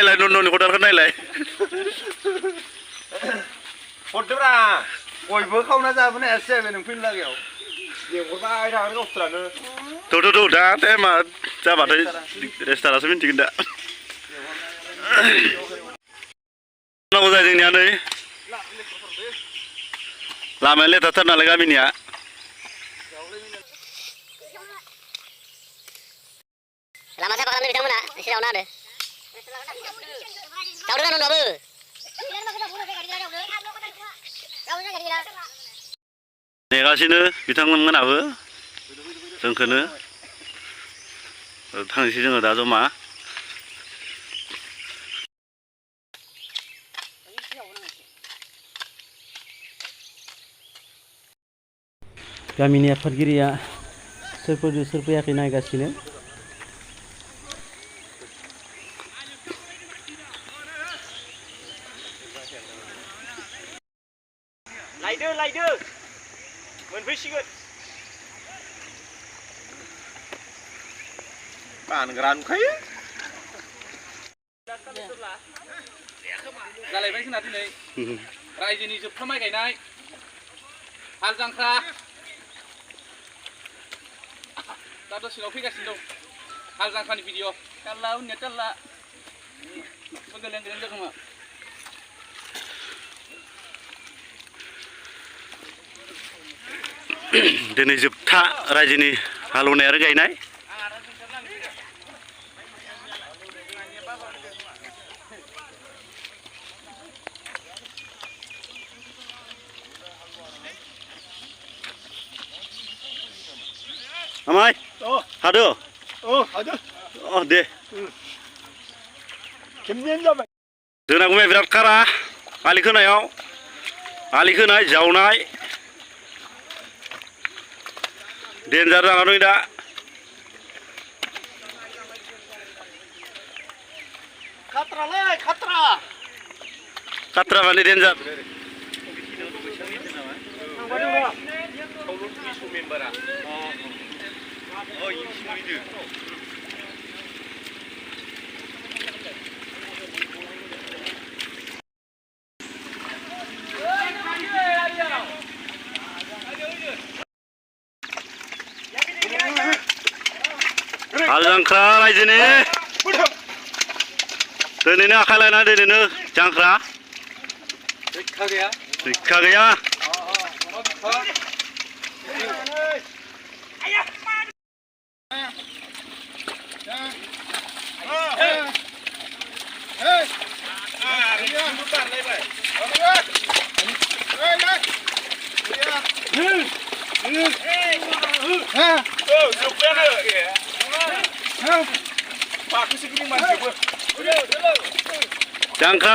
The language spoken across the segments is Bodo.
नायलाय न'नि खदालखौ नायलाय हरदोब्रा बयबो खावना जाबोनो हायासै जाहैबाय नों फैनो लागायाव लेंहरबाय थागोन गावसोरानो दा टाइमा जाबाथाय रेस्टारासो मिन्थिगोन दा नांगौ जायो जोंनिया नै लामाया लेथ्राथार नालाय गामिनिया लामा साफा खालामनो बिथांमोना एसे जावना होदो जावदों ना न'आबो नेगासिनो बिथांमोनाबो जोंखौनो थांनोसै जोङो दा जमा गामिनि आफादगिरिया सोर फैदों सोर फैयाखै नायगासिनो लायदो मोनफैसिगोन बानग्रा नुखायो जालायबाय जोंना दिनै रायजोनि जोबथा माइ गायनाय हाल जांख्रा दा दसेनाव फैगासिनो दं हाल जांख्रानि भिडिअ काल्ला उन्निया काल्ला गोलें जागोमा दिनै जोबथा रायजोनि हालेवनाय आरो गायनाय आमाय हादो दे जोंना गुमाया बिराद खारा आलि खोनायाव आलि खोनाय जावनाय डेन्जार जाना दं दा खात्रा माने डेन्जार हाल जांख्रा रायजोनि दिनैनो आखाइ लायना दिनैनो जांख्रा रैखा गैया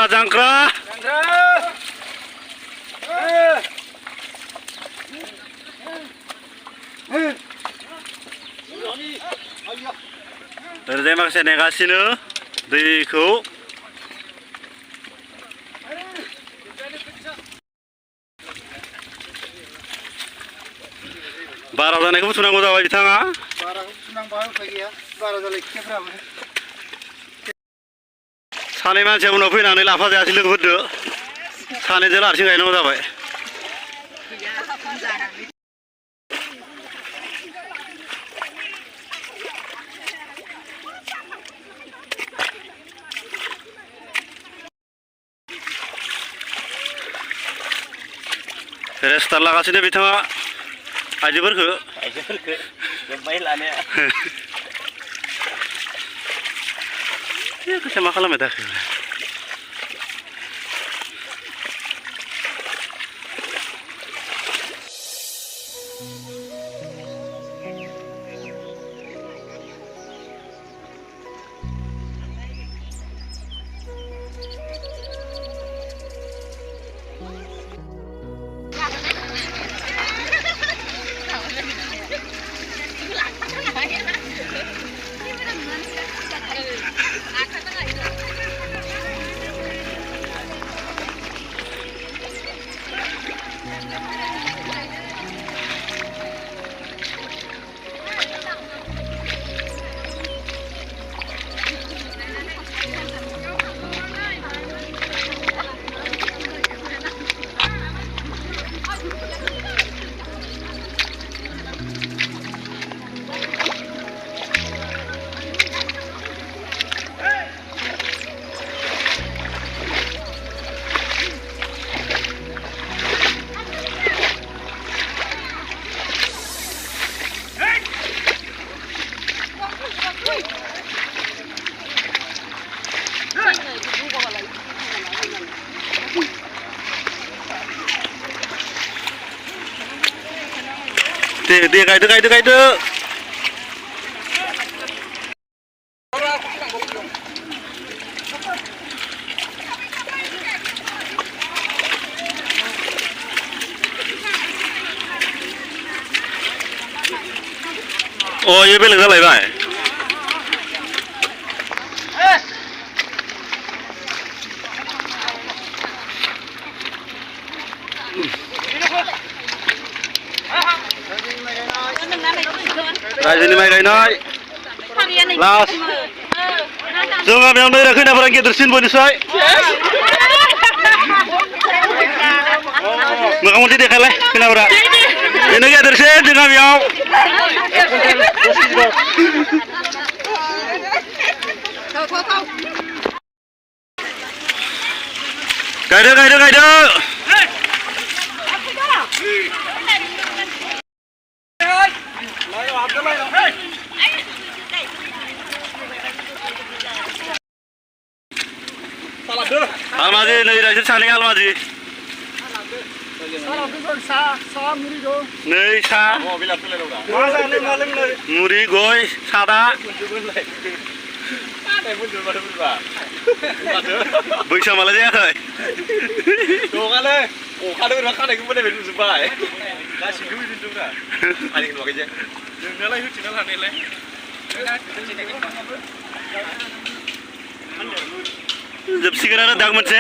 जांख्रा ओरैजाय माखासे नेगासिनो दैखौ बारा जानायखौ बुथुमनांगौ जाबाय बिथाङा सानै मानसिया उनाव फैनानै लाफा जायासै लोगोफोरदो सानैजों हारसिं गायनांगौ जाबाय रेस्टार लागासिनो बिथाङा आइजोफोरखौ जोब्बाय लानाया खोथा मा खालामबाय थाखो दे गायदो गायदो गायदो अ ये बेलेग जालायबाय रायजोनि माइ गायनाय लास्ट जों गामियाव नै खैनाफोरा गेदेरसिन बयनिस्राय मोगा मोगि देखायलाय खैनाफोरा बेनो गेदेरसिन जों गामियाव गायदो गायदो गायदो Almazi नै रायजो सानै almazi नै सा मुरि गय सादा बैसामालाय जायाखै दङालै अखादों खानायखौ बोनायबाय नुजोब्बाय गासिबो बिदिनो दंना आंनि नुवाखै जे नोंनालाय होथिना लानायलाय जोबसिगोनानो दाग मोनसे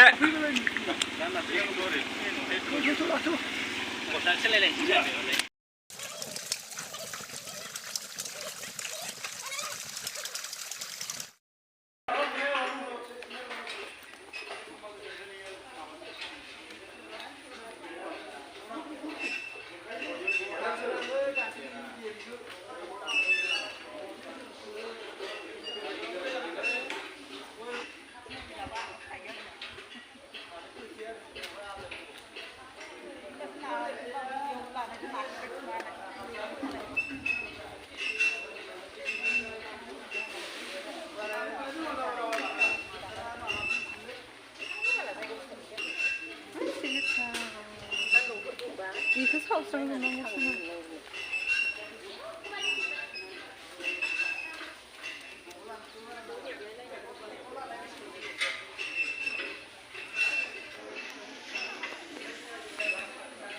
이거 사업장에 넣는 거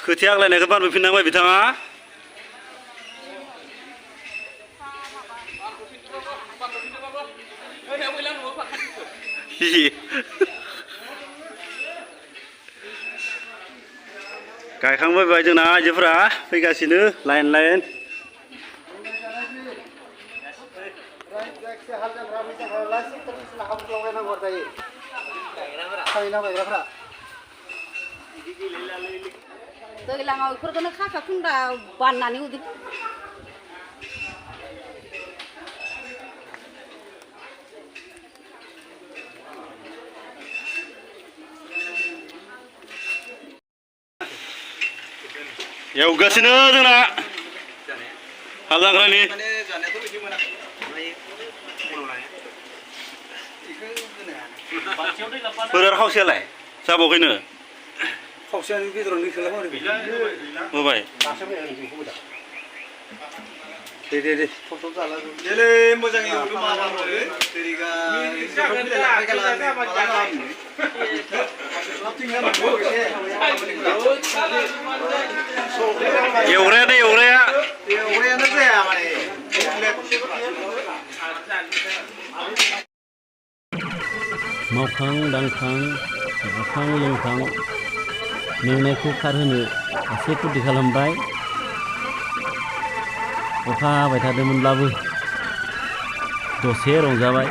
खोथिया आग्लायनायखौ बानबोफिननांबाय बिथाङा गायखांबाय जोंना आइजोफोरा फैगासिनो लाइन लाइन दैलाङाव बेफोरखौनो खाखा खुन्दा बाननानै होदों एवगासिनो जोंना हाल जांख्रानि बोरार खावसेयालाय जाबावखैनो खावसेयानो बेदराव दैखौलाय होबाय दे थब जाला देलै मोजाङै एवदो माबानो दैगा एवग्रायानो जाया माने मावखां दांखां जाखां लोंखां मेंनायखौ खारहोनो एसे फुरथि खालामबाय अखा हाबाय थादोंमोनब्लाबो दसे रंजाबाय